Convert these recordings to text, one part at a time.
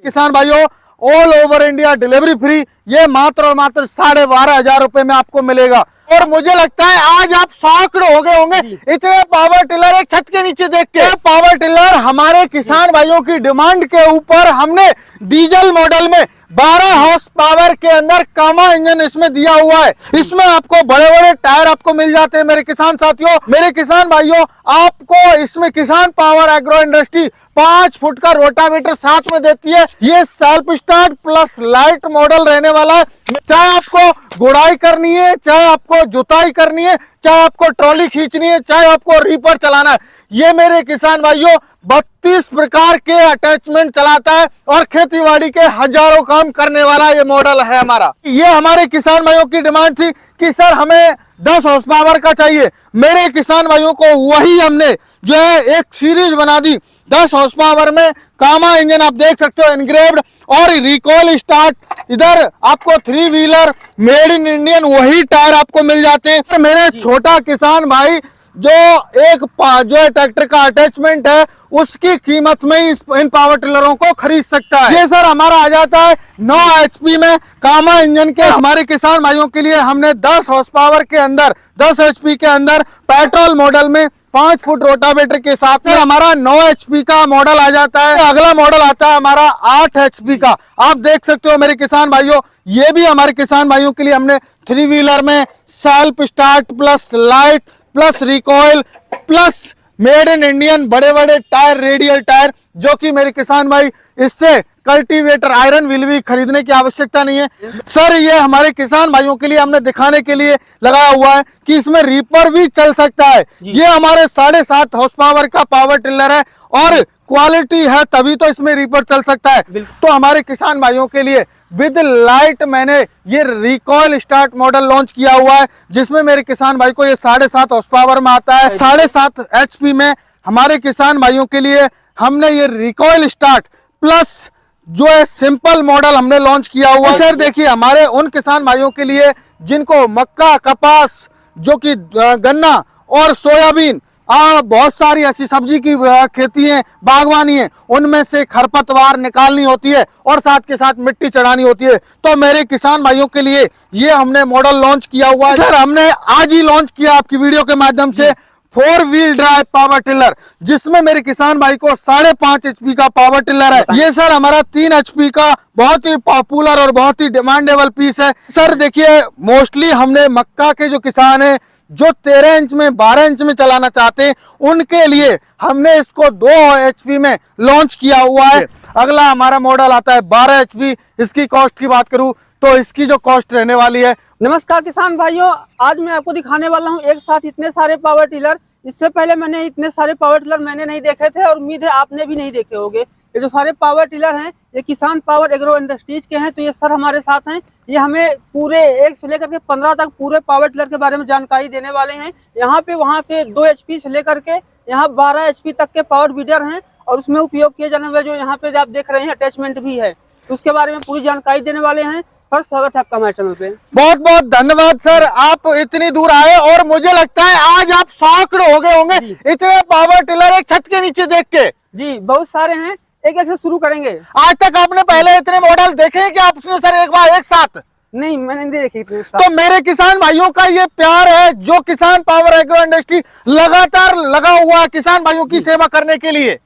किसान भाइयों, all over India delivery free, ये मात्र और मात्र 12,500 रुपए में आपको मिलेगा। और मुझे लगता है आज आप शॉक्ड हो गए होंगे इतने पावर टिलर एक छत के नीचे देख के। पावर टिलर हमारे किसान भाइयों की डिमांड के ऊपर हमने डीजल मॉडल में 12 हॉर्स पावर के अंदर कामा इंजन इसमें दिया हुआ है। इसमें आपको बड़े बड़े टायर आपको मिल जाते हैं। मेरे किसान साथियों, मेरे किसान भाइयों, आपको इसमें किसान पावर एग्रो इंडस्ट्री 5 फुट का रोटावेटर साथ में देती है। ये self start plus light model रहने वाला है। चाहे आपको गुड़ाई करनी है, चाहे आपको जुताई करनी है, चाहे आपको ट्रॉली खींचनी है, चाहे आपको रीपर चलाना है, ये मेरे किसान भाइयों 32 प्रकार के अटैचमेंट चलाता है और खेतीबाड़ी के हजारों काम करने वाला ये मॉडल है हमारा। ये हमारे किसान भाइयों की डिमांड थी कि सर हमें 10 हॉर्स पावर का चाहिए। मेरे किसान भाइयों को वही हमने जो है एक सीरीज बना दी 10 हॉर्स पावर में। कामा इंजन आप देख सकते हो एनग्रेव्ड और रिकॉल स्टार्ट। इधर आपको 3 व्हीलर मेड इन इंडियन वही टायर आपको मिल जाते हैं। तो मेरे छोटा किसान भाई जो है ट्रैक्टर का अटैचमेंट है उसकी कीमत में ही इन पावर टिलरों को खरीद सकता है। ये सर हमारा आ जाता है 9 HP में कामा इंजन के। हमारे किसान भाइयों के लिए हमने 10 हॉर्स पावर के अंदर 10 HP के अंदर पेट्रोल मॉडल में 5 फुट रोटावेटर के साथ में हमारा 9 HP का मॉडल आ जाता है। अगला मॉडल आता है हमारा 8 HP का। आप देख सकते हो मेरे किसान भाइयों, ये भी हमारे किसान भाइयों के लिए हमने 3 व्हीलर में self start plus light plus recoil plus made in Indian बड़े बड़े टायर, रेडियल टायर, जो कि मेरे किसान भाई इससे कल्टीवेटर आयरन व्हील भी खरीदने की आवश्यकता नहीं है। सर ये हमारे किसान भाइयों के लिए हमने दिखाने के लिए लगाया हुआ है कि इसमें रीपर भी चल सकता है। ये हमारे 7.5 हॉर्स पावर का पावर टिलर है और क्वालिटी है तभी तो इसमें रीपर चल सकता है। तो हमारे किसान भाइयों के लिए विद लाइट मैंने ये रिकॉइल स्टार्ट मॉडल लॉन्च किया हुआ है, जिसमें मेरे किसान भाई को ये 7.5 हॉर्स पावर में आता है। 7.5 HP में हमारे किसान भाइयों के लिए हमने ये रिकॉइल स्टार्ट प्लस जो है सिंपल मॉडल हमने लॉन्च किया हुआ है। सर देखिए हमारे उन किसान भाइयों के लिए जिनको मक्का, कपास, जो कि गन्ना और सोयाबीन, बहुत सारी ऐसी सब्जी की खेती है, बागवानी है, उनमें से खरपतवार निकालनी होती है और साथ के साथ मिट्टी चढ़ानी होती है, तो मेरे किसान भाइयों के लिए ये हमने मॉडल लॉन्च किया हुआ है। सर हमने आज ही लॉन्च किया आपकी वीडियो के माध्यम से 4 व्हील ड्राइव पावर टिलर, जिसमें मेरे किसान भाई को 5.5 HP का पावर टिलर है। ये सर हमारा 3 HP का बहुत ही पॉपुलर और बहुत ही डिमांडेबल पीस है। सर देखिए मोस्टली हमने मक्का के जो किसान है जो 13 इंच में 12 इंच में चलाना चाहते हैं उनके लिए हमने इसको 2 HP में लॉन्च किया हुआ है। अगला हमारा मॉडल आता है 12 HP। इसकी कॉस्ट की बात करूं तो इसकी जो कॉस्ट रहने वाली है। नमस्कार किसान भाइयों, आज मैं आपको दिखाने वाला हूं एक साथ इतने सारे पावर टिलर। इससे पहले मैंने इतने सारे पावर टिलर मैंने नहीं देखे थे और उम्मीद है आपने भी नहीं देखे होंगे। ये जो सारे पावर टिलर हैं ये किसान पावर एग्रो इंडस्ट्रीज के हैं। तो ये सर हमारे साथ हैं, ये हमें पूरे 1 से लेकर के 15 तक पूरे पावर टिलर के बारे में जानकारी देने वाले हैं। यहाँ पे वहाँ से 2 HP से लेकर के यहाँ 12 HP तक के पावर बीडर हैं और उसमें उपयोग किए जाने वाले जो यहाँ पे आप देख रहे हैं अटैचमेंट भी है, उसके बारे में पूरी जानकारी देने वाले हैं। फर्स्ट स्वागत है आपका हमारे चैनल पे। बहुत बहुत धन्यवाद सर, आप इतनी दूर आए और मुझे लगता है आज आप शॉक्ड हो गए होंगे इतने पावर टिलर एक छत के नीचे देख के। जी बहुत सारे हैं, एक एक से शुरू करेंगे। आज तक आपने पहले इतने मॉडल देखे हैं कि आप उसमें सर एक बार एक साथ? नहीं मैंने नहीं देखी। तो मेरे किसान भाइयों का ये प्यार है जो किसान पावर एग्रो इंडस्ट्री लगातार लगा हुआ है किसान भाइयों की सेवा करने के लिए।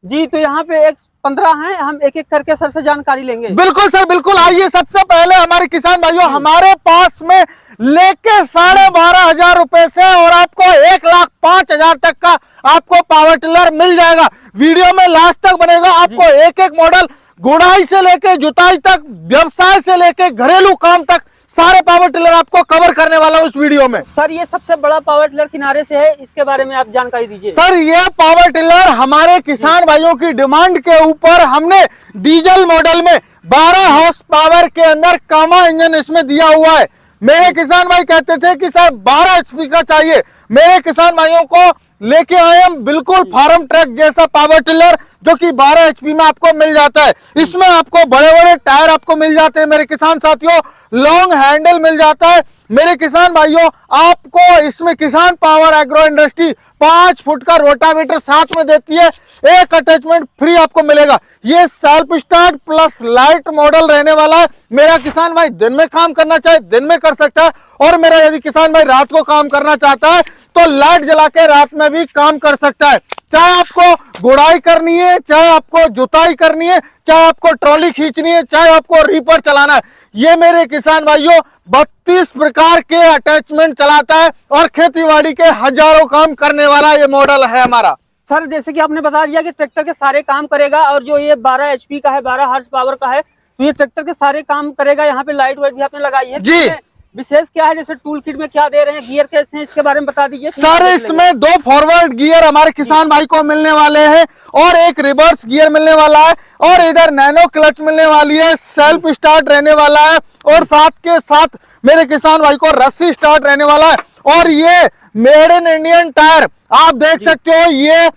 जी तो यहाँ पे 15 हैं, हम एक एक करके सर से जानकारी लेंगे। बिल्कुल सर बिल्कुल। आइए सबसे पहले हमारे किसान भाइयों, हमारे पास में लेके 12,500 रुपए से और आपको 1,05,000 तक का आपको पावर टिलर मिल जाएगा। वीडियो में लास्ट तक बनेगा। आपको एक एक मॉडल गुड़ाई से लेके जुताई तक, व्यवसाय से लेके घरेलू काम तक सारे पावर टिलर आपको कवर करने वाला हूं इस वीडियो में। सर ये सबसे बड़ा पावर टिलर किनारे से है, इसके बारे में आप जानकारी दीजिए। सर ये पावर टिलर हमारे किसान भाइयों की डिमांड के ऊपर हमने डीजल मॉडल में 12 हॉर्स पावर के अंदर कामा इंजन इसमें दिया हुआ है। मेरे किसान भाई कहते थे कि सर 12 HP का चाहिए। मेरे किसान भाइयों को लेके आए हम बिल्कुल फार्म ट्रक जैसा पावर टिलर, जो कि 12 HP में आपको मिल जाता है। इसमें आपको बड़े बड़े टायर आपको मिल जाते हैं मेरे किसान साथियों, लॉन्ग हैंडल मिल जाता है मेरे किसान भाइयों। आपको इसमें किसान पावर एग्रो इंडस्ट्री 5 फुट का रोटावेटर साथ में देती है, एक अटैचमेंट फ्री आपको मिलेगा। ये self start plus light model रहने वाला है। मेरा किसान भाई दिन में काम करना चाहे दिन में कर सकता है, और मेरा यदि किसान भाई रात को काम करना चाहता है तो लाइट जला के रात में भी काम कर सकता है। चाहे आपको गुड़ाई करनी है, चाहे आपको जुताई करनी है, चाहे आपको ट्रॉली खींचनी है, चाहे आपको रीपर चलाना है, ये मेरे किसान भाइयों 32 प्रकार के अटैचमेंट चलाता है और खेतीबाड़ी के हजारों काम करने वाला ये मॉडल है हमारा। सर जैसे कि आपने बता दिया कि ट्रैक्टर के सारे काम करेगा, और जो ये 12 HP का है, 12 हॉर्स पावर का है, तो ये ट्रैक्टर के सारे काम करेगा। यहाँ पे लाइट वाइट भी आपने लगाई है जी। विशेष क्या है, जैसे टूल किट में क्या दे रहे हैं, गियर कैसे हैं, इसके बारे में बता दीजिए। सर इसमें 2 फॉरवर्ड गियर हमारे किसान भाई को मिलने वाले हैं, और एक रिवर्स गियर मिलने वाला है, और इधर नैनो क्लच मिलने वाली है, सेल्फ स्टार्ट रहने वाला है, और साथ के साथ मेरे किसान भाई को रस्सी स्टार्ट रहने वाला है। और ये मेड इन इंडियन टायर आप देख सकते हो, ये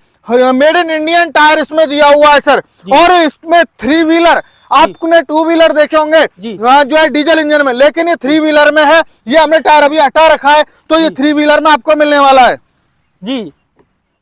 मेड इन इंडियन टायर इसमें दिया हुआ है सर। और इसमें 3 व्हीलर, आपने 2 व्हीलर देखे होंगे जो है डीजल इंजन में, लेकिन ये 3 व्हीलर में है। ये हमने टायर अभी हटा रखा है, तो ये 3 व्हीलर में आपको मिलने वाला है जी।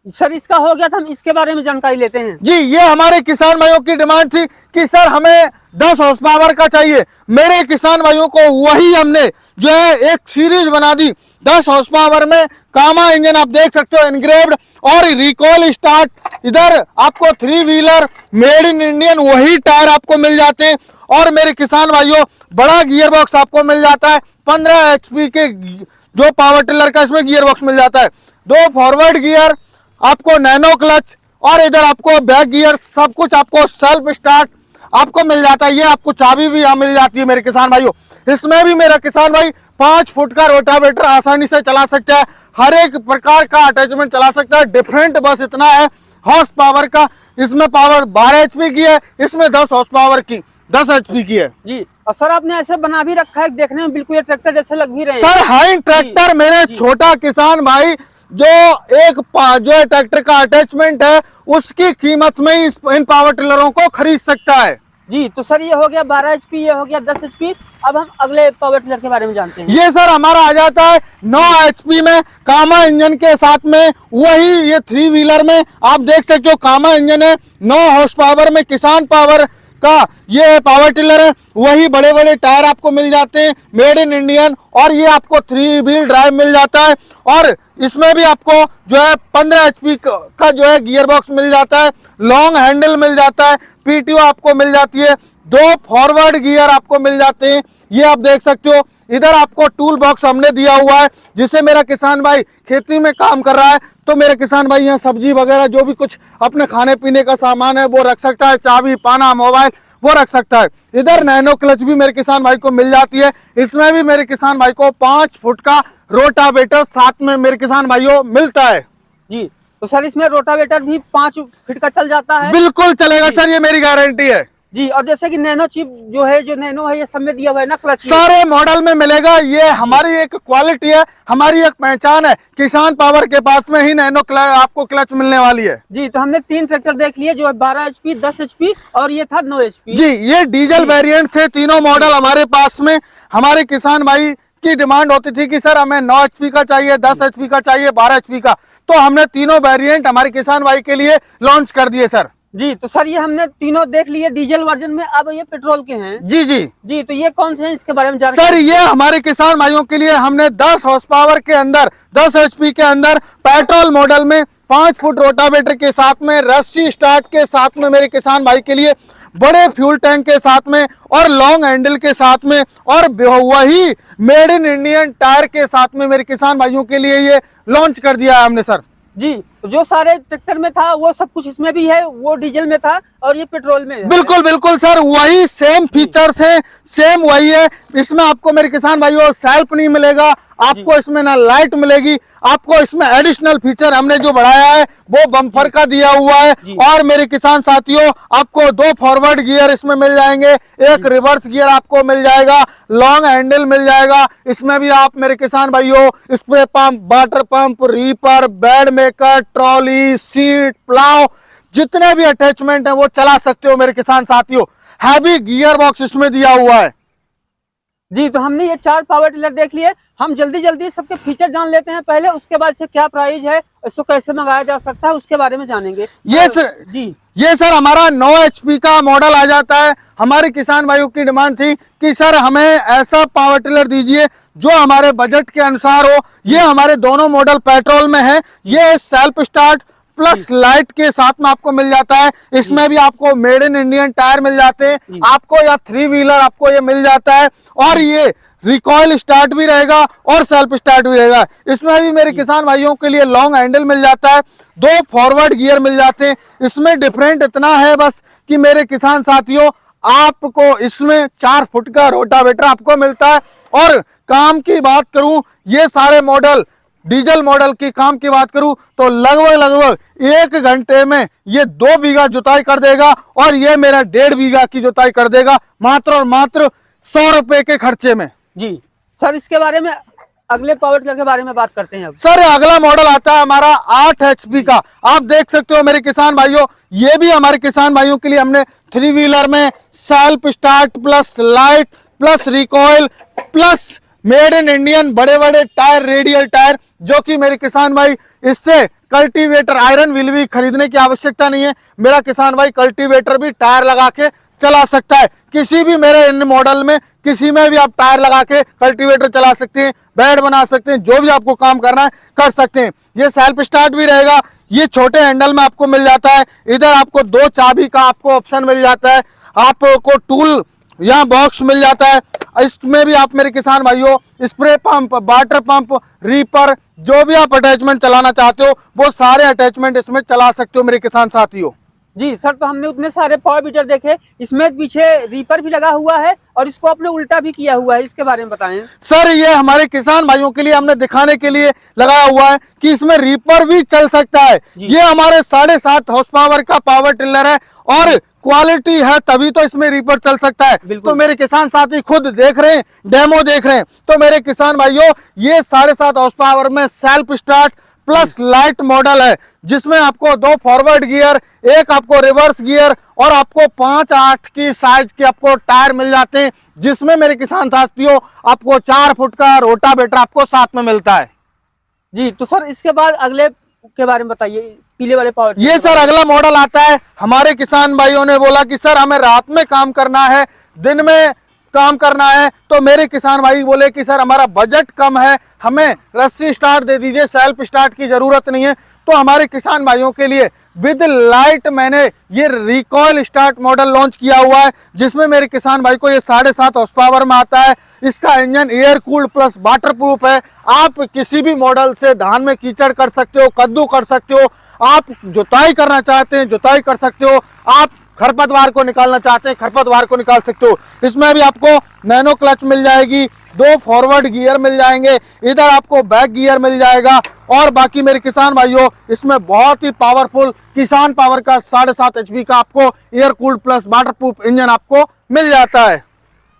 सर इसका हो गया था, हम इसके बारे में जानकारी लेते हैं जी। ये हमारे किसान भाइयों की डिमांड थी कि सर हमें 10 हॉर्स पावर का चाहिए। मेरे किसान भाइयों को वही हमने जो है एक सीरीज बना दी 10 हॉर्स पावर में। कामा इंजन आप देख सकते हो इनग्रेव्ड, और रिकॉल स्टार्ट। इधर आपको 3 व्हीलर मेड इन इंडियन वही टायर आपको मिल जाते हैं। और मेरे किसान भाइयों बड़ा गियर बॉक्स आपको मिल जाता है, 15 HP के जो पावर टिलर का इसमें गियर बॉक्स मिल जाता है। 2 फॉरवर्ड गियर, आपको नैनो क्लच, और इधर आपको बैक गियर, सब कुछ आपको सेल्फ स्टार्ट आपको मिल जाता है। ये आपको चाबी भी यहाँ मिल जाती है मेरे किसान भाइयों। इसमें भी मेरा किसान भाई 5 फुट का रोटावेटर आसानी से चला सकता है, हर एक प्रकार का अटैचमेंट चला सकता है। डिफरेंट बस इतना है हॉर्स पावर का, इसमें पावर 12 HP की है, इसमें 10 हॉर्स पावर की 10 HP की है जी। और सर आपने ऐसे बना भी रखा है, देखने में बिल्कुल ये ट्रैक्टर जैसे लग भी रहे हैं सर। हाई ट्रैक्टर मेरे छोटा किसान भाई जो है ट्रैक्टर का अटैचमेंट है, उसकी कीमत में ही इन पावर टिलरों को खरीद सकता है जी। तो सर ये हो गया 12 HP, ये हो गया 10 HP। अब हम अगले पावर टिलर के बारे में जानते हैं। ये सर हमारा आ जाता है 9 HP में, कामा इंजन के साथ में। वही ये 3 व्हीलर में आप देख सकते हो कामा इंजन है, 9 हॉर्स पावर में किसान पावर का ये पावर टिलर है। वही बड़े बड़े टायर आपको मिल जाते हैं मेड इन इंडियन, और ये आपको 3 व्हील ड्राइव मिल जाता है। और इसमें भी आपको जो है 15 HP का जो है गियर बॉक्स मिल जाता है, लॉन्ग हैंडल मिल जाता है, PTO आपको मिल जाती है, 2 फॉरवर्ड गियर आपको मिल जाते हैं। ये आप देख सकते हो। इधर आपको टूल बॉक्स हमने दिया हुआ है, जिससे मेरा किसान भाई खेती में काम कर रहा है तो मेरे किसान भाई यहाँ सब्जी वगैरह जो भी कुछ अपने खाने पीने का सामान है वो रख सकता है, चाबी पाना मोबाइल वो रख सकता है। इधर नैनो क्लच भी मेरे किसान भाई को मिल जाती है। इसमें भी मेरे किसान भाई को 5 फुट का रोटावेटर साथ में मेरे किसान भाइयों मिलता है जी। तो सर इसमें रोटावेटर भी 5 फीट का चल जाता है? बिल्कुल चलेगा सर, ये मेरी गारंटी है जी। और जैसे कि नैनो चिप जो है, जो नैनो है, ये सब में दिया हुआ है ना क्लच, सारे मॉडल में मिलेगा। ये हमारी एक क्वालिटी है, हमारी एक पहचान है। किसान पावर के पास में ही नैनो आपको क्लच मिलने वाली है जी। तो हमने 3 ट्रैक्टर देख लिए, जो है 12 HP, 10 HP और ये था 9 HP जी। ये डीजल वेरिएंट थे तीनों मॉडल हमारे पास में। हमारे किसान भाई की डिमांड होती थी कि सर हमें 9 HP का चाहिए, 10 HP का चाहिए, 12 HP का, तो हमने तीनों वेरिएंट हमारे किसान भाई के लिए लॉन्च कर दिए सर जी। तो सर ये हमने तीनों देख लिए डीजल वर्जन में, अब ये पेट्रोल के हैं जी जी जी। तो ये कौन से हैं, इसके बारे में जानकारी? सर ये हमारे किसान भाइयों के लिए हमने 10 हॉर्स पावर के अंदर 10 HP के अंदर पेट्रोल मॉडल में 5 फुट रोटावेटर के साथ में, रस्सी स्टार्ट के साथ में मेरे किसान भाई के लिए, बड़े फ्यूल टैंक के साथ में, और लॉन्ग हैंडल के साथ में, और वही मेड इन इंडियन टायर के साथ में मेरे किसान भाइयों के लिए ये लॉन्च कर दिया है हमने सर जी। जो सारे ट्रैक्टर में था वो सब कुछ इसमें भी है, वो डीजल में था और ये पेट्रोल में है। बिल्कुल बिल्कुल सर, वही सेम फीचर्स है, सेम वही है। इसमें आपको मेरे किसान भाइयों सेल्फ नहीं मिलेगा, आपको इसमें ना लाइट मिलेगी, आपको इसमें एडिशनल फीचर हमने जो बढ़ाया है वो बम्पर का दिया हुआ है। और मेरे किसान साथियों आपको 2 फॉरवर्ड गियर इसमें मिल जाएंगे, एक रिवर्स गियर आपको मिल जाएगा, लॉन्ग हैंडल मिल जाएगा। इसमें भी आप मेरे किसान भाइयों spray pump, water pump, reaper, bed maker, trolley, seat, plough, जितने भी अटैचमेंट है वो चला सकते हो मेरे किसान साथियों। हैवी गियर बॉक्स इसमें दिया हुआ है। जी, तो हमने ये 4 पावर टिलर देख लिए। हम जल्दी जल्दी सबके फीचर जान लेते हैं पहले, उसके बाद से क्या प्राइस है, इसको कैसे मंगाया जा सकता है, उसके बारे में जानेंगे। ये सर हमारा 9 HP का मॉडल आ जाता है। हमारे किसान भाइयों की डिमांड थी कि सर हमें ऐसा पावर टिलर दीजिए जो हमारे बजट के अनुसार हो। ये हमारे दोनों मॉडल पेट्रोल में है। ये सेल्फ स्टार्ट प्लस लाइट के साथ में आपको मिल जाता है। इसमें भी आपको मेड इन इंडियन टायर मिल जाते हैं आपको, या 3 व्हीलर आपको ये मिल जाता है। और ये रिकॉइल स्टार्ट भी रहेगा और सेल्फ स्टार्ट भी रहेगा। इसमें भी मेरे किसान भाइयों के लिए लॉन्ग हैंडल मिल जाता है, 2 फॉरवर्ड गियर मिल जाते हैं। इसमें डिफरेंट इतना है बस कि मेरे किसान साथियों, आपको इसमें 4 फुट का रोटावेटर आपको मिलता है। और काम की बात करूं, ये सारे मॉडल डीजल मॉडल की काम की बात करूं तो लगभग 1 घंटे में ये 2 बीघा जुताई कर देगा, और ये मेरा 1.5 बीघा की जुताई कर देगा मात्र और मात्र 100 रुपए के खर्चे में। जी सर, इसके बारे में अगले पावर टिलर के बारे में बात करते हैं अब। सर अगला मॉडल आता है हमारा 8 HP का। आप देख सकते हो मेरे किसान भाइयों, ये भी हमारे किसान भाइयों के लिए हमने 3 व्हीलर में self start plus light plus recoil plus made in Indian बड़े बड़े टायर, रेडियल टायर, जो कि मेरे किसान भाई इससे कल्टीवेटर आयरन व्हील भी खरीदने की आवश्यकता नहीं है। मेरा किसान भाई कल्टीवेटर भी टायर लगा के चला सकता है। किसी भी मेरे इन मॉडल में किसी में भी आप टायर लगा के कल्टीवेटर चला सकते हैं, बेड बना सकते हैं, जो भी आपको काम करना है कर सकते हैं। ये सेल्फ स्टार्ट भी रहेगा। ये छोटे हैंडल में आपको मिल जाता है। इधर आपको 2 चाबी का आपको ऑप्शन मिल जाता है। आपको टूल यहाँ बॉक्स मिल जाता है। इसमें भी आप मेरे किसान भाइयों spray pump, water pump, reaper, जो भी आप अटैचमेंट चलाना चाहते हो वो सारे अटैचमेंट इसमें चला सकते हो मेरे किसान साथियों। जी सर, तो हमने उतने सारे पावर बीटर देखे, इसमें पीछे रीपर भी लगा हुआ है और इसको आपने उल्टा भी किया हुआ है, इसके बारे में बताएं। सर ये हमारे किसान भाइयों के लिए हमने दिखाने के लिए लगाया हुआ है कि इसमें रीपर भी चल सकता है। ये हमारे 7.5 हॉर्स पावर का पावर टिलर है और क्वालिटी है तभी तो इसमें रीपर चल सकता है। तो मेरे किसान साथी खुद देख रहे हैं, डेमो देख रहे हैं। तो मेरे किसान भाइयों, ये 7.5 हॉर्स पावर में self start plus light model है, जिसमें आपको 2 फॉरवर्ड गियर, 1 आपको रिवर्स गियर और आपको 5-8 की साइज के आपको टायर मिल जाते हैं, जिसमें मेरे किसान साथियों आपको 4 फुट का रोटावेटर आपको साथ में मिलता है। जी, तो सर इसके बाद अगले के बारे में बताइए, पीले वाले पावर। ये सर अगला मॉडल आता है। हमारे किसान भाइयों ने बोला कि सर हमें रात में काम करना है, दिन में काम करना है। तो मेरे किसान भाई बोले कि सर हमारा बजट कम है, हमें रस्सी स्टार्ट दे दीजिए, सेल्फ स्टार्ट की जरूरत नहीं है। तो हमारे किसान भाइयों के लिए विद लाइट मैंने ये रिकॉइल स्टार्ट मॉडल लॉन्च किया हुआ है, जिसमें मेरे किसान भाई को ये 7.5 हॉर्स पावर में आता है। इसका engine air cooled plus water proof है। आप किसी भी मॉडल से धान में कीचड़ कर सकते हो, कद्दू कर सकते हो, आप जुताई करना चाहते हैं जुताई कर सकते हो, आप खरपतवार को निकालना चाहते हैं खरपतवार को निकाल सकते हो। इसमें भी आपको नैनो क्लच मिल जाएगी, 2 फॉरवर्ड गियर मिल जाएंगे, इधर आपको बैक गियर मिल जाएगा। और बाकी मेरे किसान भाइयों, इसमें बहुत ही पावरफुल किसान पावर का 7.5 HP का आपको air cooled plus water proof engine आपको मिल जाता है।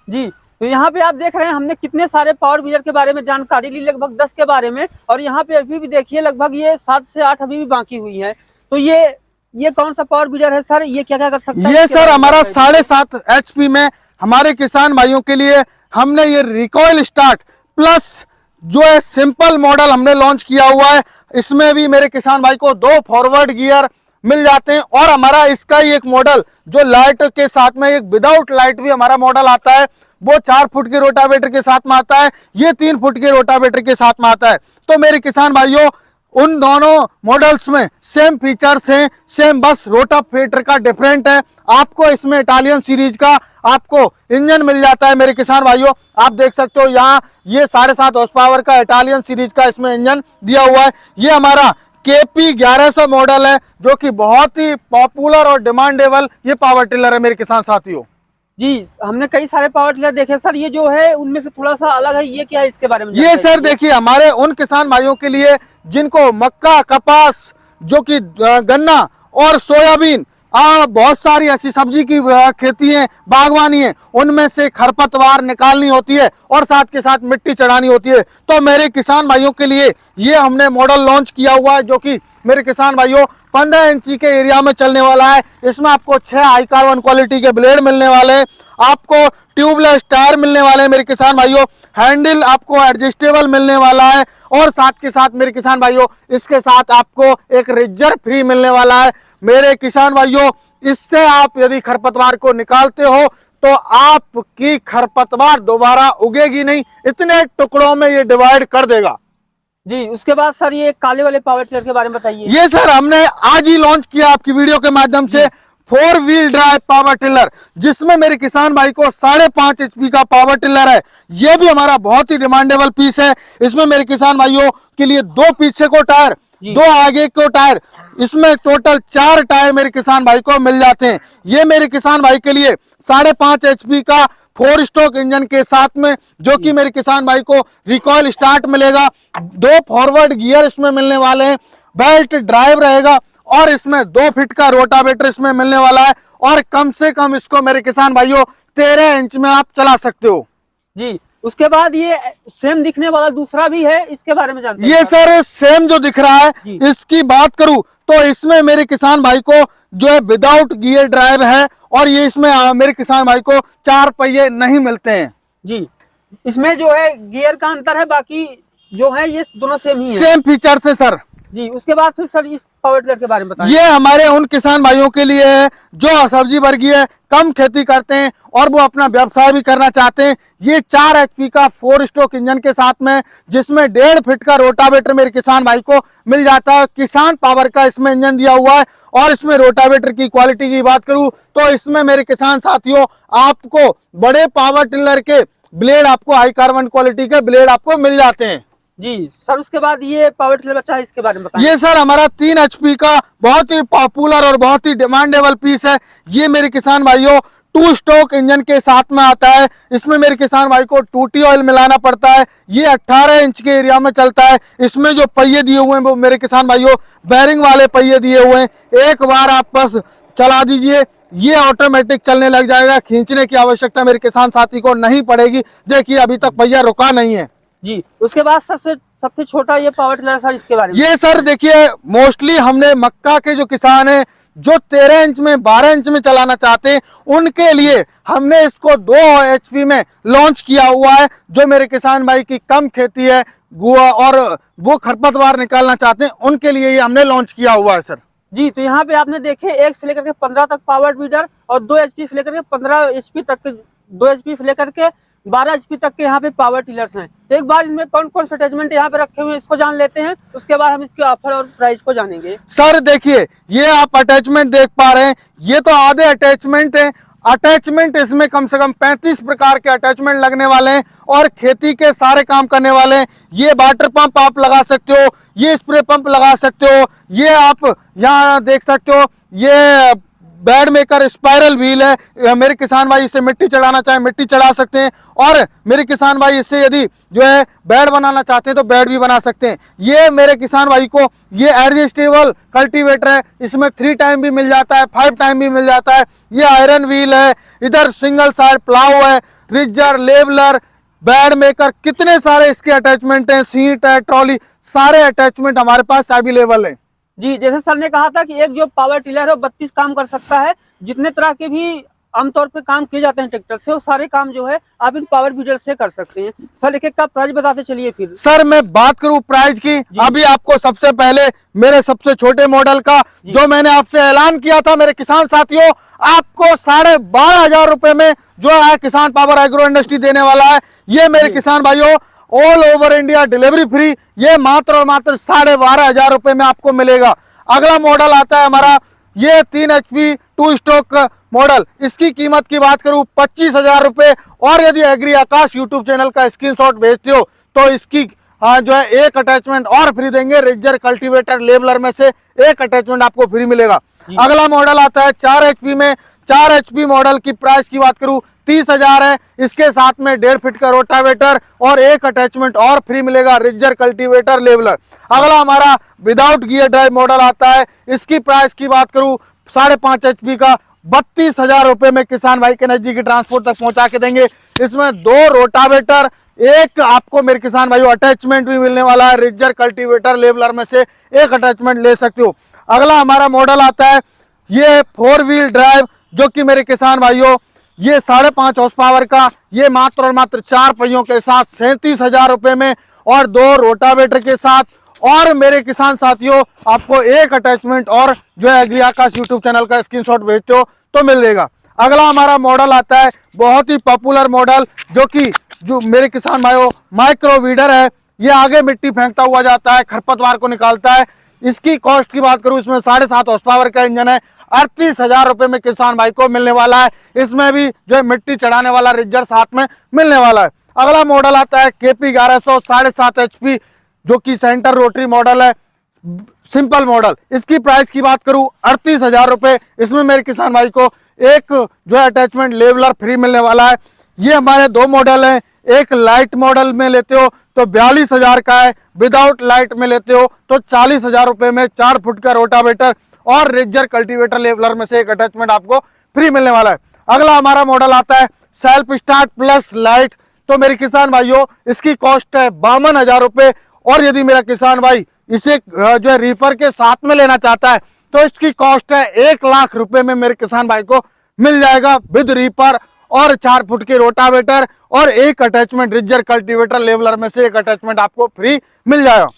जी, तो यहाँ पे आप देख रहे हैं हमने कितने सारे पावर व्हीलर के बारे में जानकारी ली, लगभग 10 के बारे में। और यहाँ पे अभी भी देखिए लगभग ये 7 से 8 अभी भी बाकी हुई है। तो ये कौन सा पावर व्हीलर है सर, ये क्या क्या कर सकता है? ये सर हमारा 7.5 HP में हमारे किसान भाइयों के लिए हमने ये रिकॉइल स्टार्ट प्लस जो है सिंपल मॉडल हमने लॉन्च किया हुआ है। इसमें भी मेरे किसान भाई को 2 फॉरवर्ड गियर मिल जाते हैं। और हमारा इसका ही एक मॉडल जो लाइट के साथ में एक विदाउट लाइट भी हमारा मॉडल आता है, वो 4 फुट के रोटावेटर के साथ में आता है, ये 3 फुट के रोटावेटर के साथ में आता है। तो मेरे किसान भाइयों, उन दोनों मॉडल्स में सेम फीचर्स हैं, सेम, बस रोटावेटर का डिफरेंट है। आपको इसमें इटालियन सीरीज का आपको इंजन मिल जाता है। मेरे किसान भाइयों आप देख सकते हो यहाँ ये 7.5 हॉर्स पावर का इटालियन सीरीज का इसमें इंजन दिया हुआ है। ये हमारा KP 1100 मॉडल है, जो कि बहुत ही पॉपुलर और डिमांडेबल ये पावर टिलर है मेरे किसान साथियों। जी, हमने कई सारे पावर टिलर देखे सर, ये जो है उनमें से थोड़ा सा अलग है, ये क्या है इसके बारे में? ये सर देखिए हमारे उन किसान भाइयों के लिए जिनको मक्का, कपास, जो कि गन्ना और सोयाबीन, बहुत सारी ऐसी सब्जी की खेती है, बागवानी है, उनमें से खरपतवार निकालनी होती है और साथ के साथ मिट्टी चढ़ानी होती है। तो मेरे किसान भाइयों के लिए ये हमने मॉडल लॉन्च किया हुआ है, जो कि मेरे किसान भाइयों 15 इंची के एरिया में चलने वाला है। इसमें आपको 6 हाई कार्बन क्वालिटी के ब्लेड मिलने वाले हैं, आपको ट्यूबलेस टायर मिलने वाले हैं मेरे किसान भाइयों, हैंडल आपको एडजस्टेबल मिलने वाला है और साथ के साथ मेरे किसान भाइयों इसके साथ आपको एक रिजर्व फ्री मिलने वाला है मेरे किसान भाइयों। इससे आप यदि खरपतवार को निकालते हो तो आपकी खरपतवार दोबारा उगेगी नहीं, इतने टुकड़ों में ये डिवाइड कर देगा। जी, उसके बाद सर ये काले वाले पावर टिलर के बारे में बताइए। ये सर हमने आज ही लॉन्च किया आपकी वीडियो के माध्यम से 4 व्हील ड्राइव पावर टिलर, जिसमें मेरे किसान भाई को 5.5 HP का पावर टिलर है। ये भी हमारा बहुत ही डिमांडेबल पीस है। इसमें मेरे किसान भाइयों के लिए 2 पीछे को टायर, 2 आगे को टायर, इसमें टोटल 4 टायर मेरे किसान भाई को मिल जाते हैं। ये मेरे किसान भाई के लिए 5.5 HP का 4 स्ट्रोक इंजन के साथ में, जो कि मेरे किसान भाई को रिकॉइल स्टार्ट मिलेगा, 2 फॉरवर्ड गियर इसमें मिलने वाले हैं, बेल्ट ड्राइव रहेगा और इसमें 2 फीट का रोटावेटर इसमें मिलने वाला है और कम से कम इसको मेरे किसान भाइयों 13 इंच में आप चला सकते हो। जी, उसके बाद ये सेम दिखने वाला दूसरा भी है, इसके बारे में जानते हैं। ये सर सेम जो दिख रहा है, इसकी बात करूं तो इसमें मेरे किसान भाई को जो है विदाउट गियर ड्राइव है और ये इसमें मेरे किसान भाई को 4 पहिए नहीं मिलते हैं। जी, इसमें जो है गियर का अंतर है, बाकी जो है ये दोनों सेम ही है। सेम फीचर से सर। जी, उसके बाद फिर सर इस पावर टिलर के बारे में बताइए। ये हमारे उन किसान भाइयों के लिए है जो सब्जी वर्गीय कम खेती करते हैं और वो अपना व्यवसाय भी करना चाहते हैं। ये 4 HP का 4 स्ट्रोक इंजन के साथ में, जिसमें 1.5 फीट का रोटावेटर मेरे किसान भाई को मिल जाता है। किसान पावर का इसमें इंजन दिया हुआ है और इसमें रोटावेटर की क्वालिटी की बात करूं तो इसमें मेरे किसान साथियों आपको बड़े पावर टिलर के ब्लेड, आपको हाई कार्बन क्वालिटी के ब्लेड आपको मिल जाते हैं। जी सर, उसके बाद ये पावर टिलर बचा है, इसके बारे में बताइए। ये सर हमारा 3 HP का बहुत ही पॉपुलर और बहुत ही डिमांडेबल पीस है। ये मेरे किसान भाइयों 2 स्ट्रोक इंजन के साथ में आता है। इसमें मेरे किसान भाई को 2T ऑयल मिलाना पड़ता है। ये 18 इंच के एरिया में चलता है। इसमें जो पहिए दिए हुए हैं वो मेरे किसान भाइयों बैरिंग वाले पहिए दिए हुए हैं। एक बार आप बस चला दीजिए, ये ऑटोमेटिक चलने लग जाएगा, खींचने की आवश्यकता मेरे किसान साथी को नहीं पड़ेगी। देखिए अभी तक पहिया रुका नहीं है। जी, उसके बाद सबसे छोटा ये पावर टिलर सर, इसके बारे में। ये सर देखिए मोस्टली हमने मक्का के जो किसान हैं जो 13 इंच में 12 इंच में चलाना चाहते हैं उनके लिए हमने इसको 2 HP में लॉन्च किया हुआ है। जो मेरे किसान भाई की कम खेती है गुआ और वो खरपतवार निकालना चाहते हैं उनके लिए ये हमने लॉन्च किया हुआ है सर। जी, तो यहाँ पे आपने देखे 1 से लेकर के 15 तक पावर वीडर और 2 HP से लेकर के 15 HP तक के, 2 HP से लेकर के 12 HP तक के यहाँ पे पावर टिलर्स हैं। तो एक बार इनमें कौन कौन से अटैचमेंट यहाँ पे रखे हुए हैं इसको जान लेते हैं, उसके बाद हम इसके ऑफर और प्राइस को जानेंगे। सर देखिए ये आप अटैचमेंट देख पा रहे हैं, ये तो आधे अटैचमेंट है। अटैचमेंट इसमें कम से कम 35 प्रकार के अटैचमेंट लगने वाले हैं और खेती के सारे काम करने वाले हैं। ये वाटर पंप आप लगा सकते हो, ये स्प्रे पंप लगा सकते हो, ये आप यहाँ देख सकते हो, ये बेड मेकर स्पाइरल व्हील है। मेरे किसान भाई इससे मिट्टी चढ़ाना चाहे मिट्टी चढ़ा सकते हैं और मेरे किसान भाई इससे यदि जो है बेड बनाना चाहते हैं तो बेड भी बना सकते हैं। ये मेरे किसान भाई को ये एडजस्टेबल कल्टीवेटर है, इसमें 3 टाइम भी मिल जाता है, 5 टाइम भी मिल जाता है। ये आयरन व्हील है, इधर सिंगल साइड प्लाव है, रिजर, लेवलर, बेड मेकर, कितने सारे इसके अटैचमेंट हैं, सीट है, ट्रॉली, सारे अटैचमेंट हमारे पास अवेलेबल है। जी, जैसे सर ने कहा था कि एक जो पावर टिलर है 32 काम कर सकता है। जितने तरह के भी आमतौर पे काम किए जाते हैं ट्रैक्टर से, वो सारे काम जो है आप इन पावर वीडर से कर सकते हैं। सर एक एक का प्राइस बताते चलिए फिर। सर मैं बात करूं प्राइस की, अभी आपको सबसे पहले मेरे सबसे छोटे मॉडल का जो मैंने आपसे ऐलान किया था मेरे किसान साथियों, आपको 12,500 रुपए में जो है किसान पावर एग्रो इंडस्ट्री देने वाला है। ये मेरे किसान भाइयों all over India delivery free, ये मात्र और मात्र 12,500 रुपए में आपको मिलेगा। अगला मॉडल आता है हमारा ये 3 HP 2 स्ट्रोक मॉडल। इसकी कीमत की बात करूं 25,000 रुपए और यदि एग्री आकाश यूट्यूब चैनल का स्क्रीनशॉट भेजते हो तो इसकी जो है एक अटैचमेंट और फ्री देंगे। रिजर, कल्टीवेटर, लेबलर में से एक अटैचमेंट आपको फ्री मिलेगा। अगला मॉडल आता है 4 HP में। 4 HP मॉडल की प्राइस की बात करूं 30,000 है। इसके साथ में 1.5 फीट का रोटावेटर और एक अटैचमेंट और फ्री मिलेगा, रिजर, कल्टीवेटर, लेवलर। अगला हमारा विदाउट गियर ड्राइव मॉडल आता है। इसकी प्राइस की बात करूं 5.5 HP का 32,000 रुपए में किसान भाई के नजदीकी ट्रांसपोर्ट तक पहुंचा के देंगे। इसमें 2 रोटावेटर, एक आपको मेरे किसान भाइयों अटैचमेंट भी मिलने वाला है। रिजर कल्टीवेटर लेवलर में से एक अटैचमेंट ले सकते हो। अगला हमारा मॉडल आता है ये 4 व्हील ड्राइव, जो कि मेरे किसान भाइयों ये 5.5 हॉर्स पावर का, ये मात्र और मात्र 4 पहियों के साथ 37,000 रुपए में और 2 रोटावेटर के साथ। और मेरे किसान साथियों आपको एक अटैचमेंट और जो है एग्री आकाश यूट्यूब चैनल का स्क्रीनशॉट भेजते हो तो मिल जाएगा। अगला हमारा मॉडल आता है बहुत ही पॉपुलर मॉडल, जो मेरे किसान भाइयों माइक्रो वीडर है। ये आगे मिट्टी फेंकता हुआ जाता है, खरपतवार को निकालता है। इसकी कॉस्ट की बात करूं, इसमें 7.5 हॉर्स पावर का इंजन है। 38,000 रुपए में किसान भाई को मिलने वाला है। इसमें भी जो है मिट्टी चढ़ाने वाला रिजर साथ में मिलने वाला है। अगला मॉडल आता है KP 1100 7.5 HP, जो कि सेंटर रोटरी मॉडल है, सिंपल मॉडल। इसकी प्राइस की बात करूं 38,000 रुपए। इसमें मेरे किसान भाई को एक जो है अटैचमेंट लेवलर फ्री मिलने वाला है। ये हमारे 2 मॉडल हैं। एक लाइट मॉडल में लेते हो तो 42,000 का है, विदाउट लाइट में लेते हो तो 40,000 रुपए में 4 फुट का रोटावेटर और रिजर कल्टीवेटर लेवलर में से एक अटैचमेंट आपको फ्री मिलने वाला है। अगला हमारा मॉडल आता है सेल्फ स्टार्ट प्लस लाइट। तो मेरे किसान भाइयों इसकी कॉस्ट है 52,000 रुपए। और यदि मेरा किसान भाई इसे जो है रीपर के साथ में लेना चाहता है तो इसकी कॉस्ट है 1 लाख रुपए में मेरे किसान भाई को मिल जाएगा, विद रीपर और 4 फुट के रोटावेटर और एक अटैचमेंट रिजर कल्टीवेटर लेवलर में से एक अटैचमेंट आपको फ्री मिल जाएगा।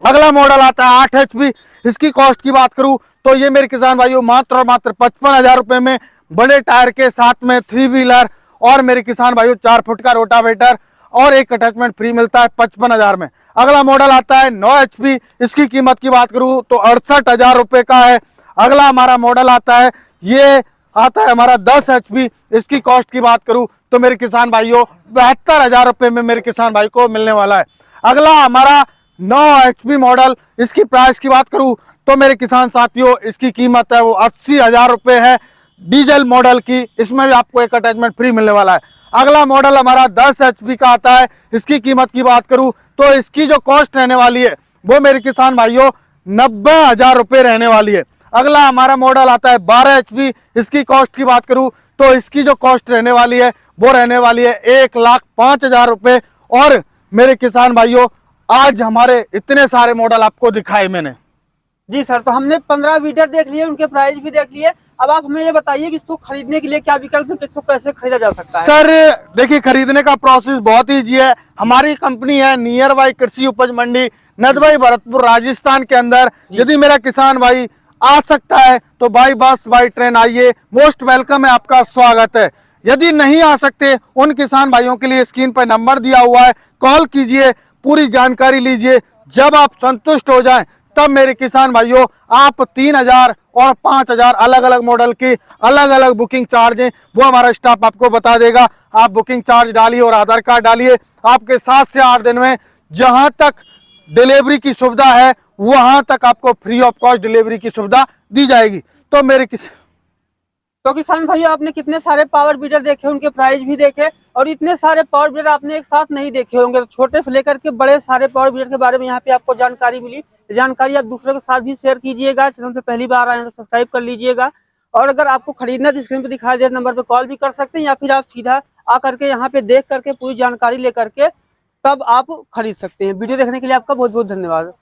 अगला मॉडल आता है 8 HP। इसकी कॉस्ट की बात करूं तो ये मेरे किसान भाइयों मात्र और मात्र 55,000 रुपए में बड़े टायर के साथ में 3 व्हीलर और मेरे किसान भाइयों 4 फुट का रोटावेटर और एक अटैचमेंट फ्री मिलता है 55,000 में। अगला मॉडल आता है 9 HP। इसकी कीमत की बात करूं तो 68,000 रुपए का है। अगला हमारा मॉडल आता है ये आता है हमारा 10 HP। इसकी कॉस्ट की बात करूं तो मेरे किसान भाइयों 72,000 रुपए में मेरे किसान भाई को मिलने वाला है। अगला हमारा 9 HP मॉडल, इसकी प्राइस की बात करूं तो मेरे किसान साथियों इसकी कीमत है वो 80,000 रुपए है, डीजल मॉडल की। इसमें भी आपको एक अटैचमेंट फ्री मिलने वाला है। अगला मॉडल हमारा 10 HP का आता है। इसकी कीमत की बात करूं तो इसकी जो कॉस्ट रहने वाली है वो मेरे किसान भाइयों 90,000 रुपए रहने वाली है। अगला हमारा मॉडल आता है 12 HP। इसकी कॉस्ट की बात करूं तो इसकी जो कॉस्ट रहने वाली है वो रहने वाली है 1,05,000 रुपए। और मेरे किसान भाइयों आज हमारे इतने सारे मॉडल आपको दिखाए मैंने। जी सर, तो हमने 15 वीडर देख लिए, उनके प्राइस भी देख लिए। अब आप हमें ये बताइए कि इसको खरीदने के लिए क्या विकल्प है, किसको कैसे खरीदा जा सकता है? सर देखिए खरीदने का प्रोसेस बहुत ईजी है। हमारी कंपनी है नियर बाई कृषि उपज मंडी, नदवाई भरतपुर, राजस्थान के अंदर। यदि मेरा किसान भाई आ सकता है तो बाई बस बाई ट्रेन आइए, मोस्ट वेलकम है, आपका स्वागत है। यदि नहीं आ सकते उन किसान भाइयों के लिए स्क्रीन पर नंबर दिया हुआ है, कॉल कीजिए, पूरी जानकारी लीजिए। जब आप संतुष्ट हो जाएं तब मेरे किसान भाइयों आप 3,000 और 5,000 अलग अलग मॉडल की अलग अलग बुकिंग चार्ज है वो हमारा स्टाफ आपको बता देगा। आप बुकिंग चार्ज डालिए और आधार कार्ड डालिए, आपके 7 से 8 दिन में जहां तक डिलीवरी की सुविधा है वहां तक आपको फ्री ऑफ कॉस्ट डिलीवरी की सुविधा दी जाएगी। तो मेरे किसान भाई आपने कितने सारे पावर बीडर देखे, उनके प्राइस भी देखे, और इतने सारे पावर बीडर आपने एक साथ नहीं देखे होंगे। तो छोटे से लेकर के बड़े सारे पावर बीडर के बारे में यहाँ पे आपको जानकारी मिली। जानकारी आप दूसरों के साथ भी शेयर कीजिएगा। चैनल पे पहली बार आए हैं तो सब्सक्राइब कर लीजिएगा। और अगर आपको खरीदना तो स्क्रीन पे दिखाई दे नंबर पे कॉल भी कर सकते हैं, या फिर आप सीधा आकर के यहाँ पे देख करके पूरी जानकारी लेकर के तब आप खरीद सकते हैं। वीडियो देखने के लिए आपका बहुत बहुत धन्यवाद।